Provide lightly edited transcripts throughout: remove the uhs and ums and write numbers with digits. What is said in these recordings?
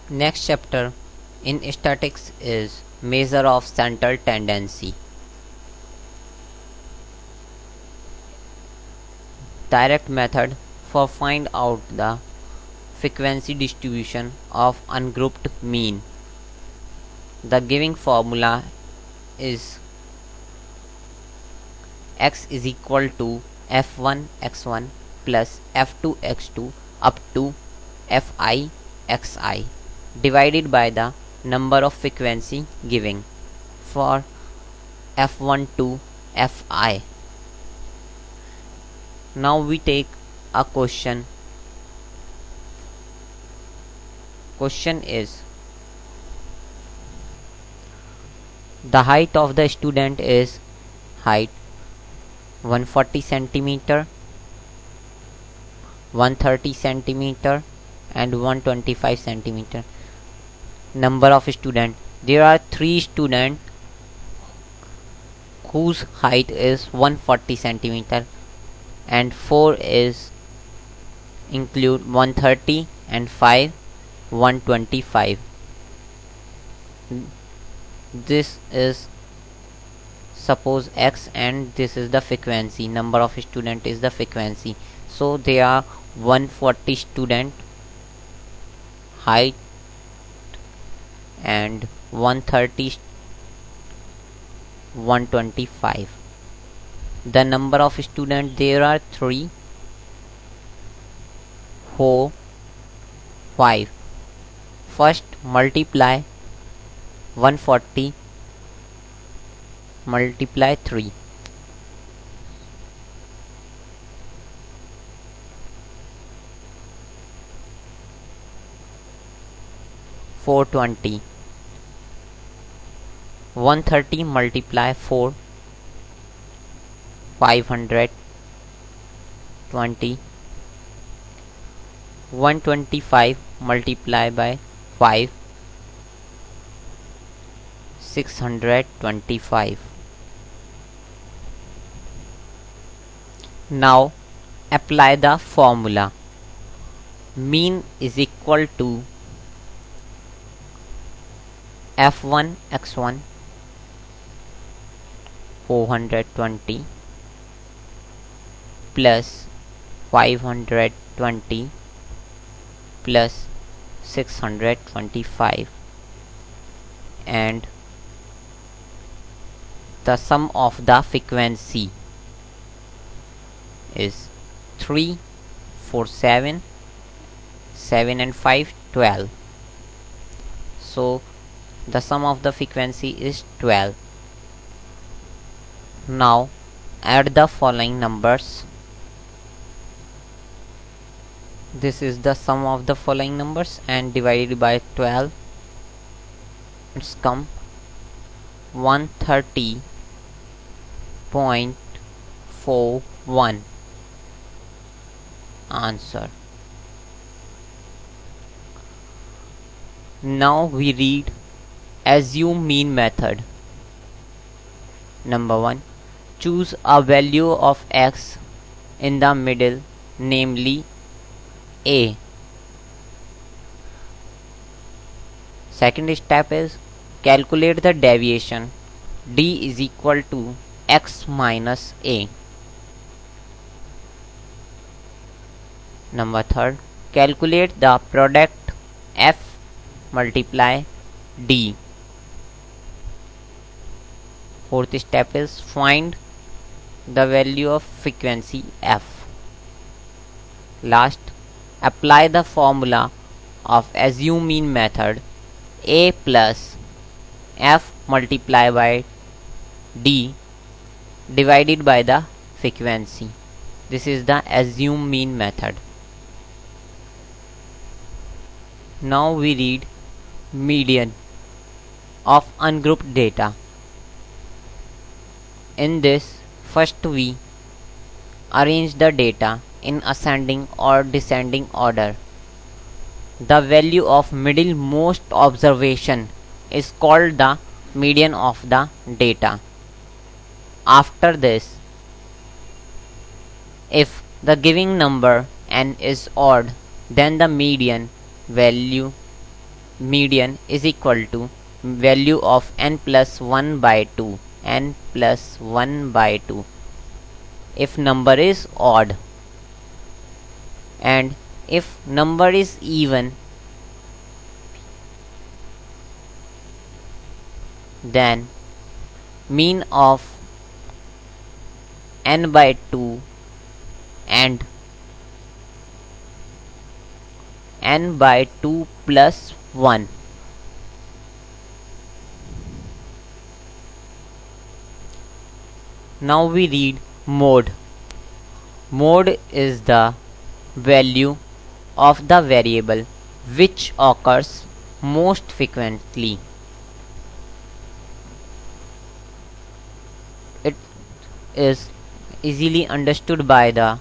Next chapter in statistics is measure of central tendency. Direct method for find out the frequency distribution of ungrouped mean. The giving formula is x is equal to f1 x1 plus f2 x2 up to fi xi divided by the number of frequency giving for f1 to fi. Now we take a question. Question is, the height of the student is height 140 centimeter, 130 centimeter and 125 centimeter. Number of student, there are 3 students whose height is 140 centimeter and 4 is include 130 and 5 125. This is suppose x and this is the frequency. Number of student is the frequency. So there are 140 student height and 130 125. The number of student, there are 3 4 5. First multiply 140 multiply 3. 420. 130 multiply 4 520. 125 multiply by 5 625. Now apply the formula. Mean is equal to f1 x1 420 plus 520 plus 625 and the sum of the frequency is 3 4 7 7 and 5 12. So the sum of the frequency is 12. Now add the following numbers. This is the sum of the following numbers and divided by 12. It's come 130.41. Answer. Now we read assume mean method. Number 1. Choose a value of x in the middle, namely a. Second step is calculate the deviation. D is equal to x minus a. Number 3. Calculate the product f multiply d. Fourth step is find the value of frequency f. Last, apply the formula of assume mean method. A plus f multiply by d divided by the frequency. This is the assume mean method. Now we read median of ungrouped data. In this, first we arrange the data in ascending or descending order. The value of middlemost observation is called the median of the data. After this, if the given number n is odd, then the median value median is equal to value of n plus 1 by 2, n plus 1 by 2 if number is odd, and if number is even, then mean of n by 2 and n by 2 plus 1. Now we read mode. Mode is the value of the variable which occurs most frequently. It is easily understood by the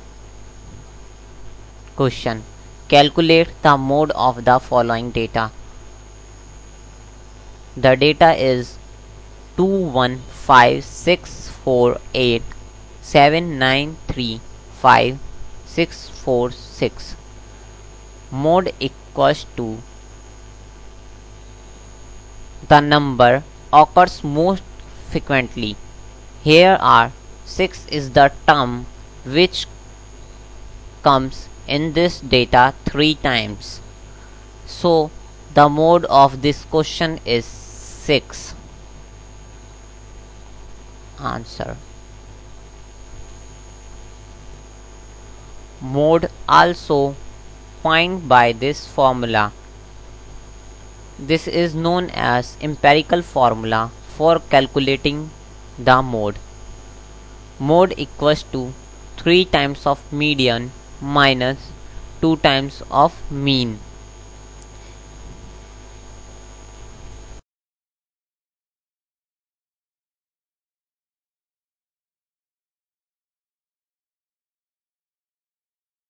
question. Calculate the mode of the following data. The data is 2156487935646. Mode equals to the number occurs most frequently. Here are 6 is the term which comes in this data 3 times. So the mode of this question is 6. Answer. Mode also find by this formula. This is known as empirical formula for calculating the mode. Mode equals to 3 times of median minus 2 times of mean.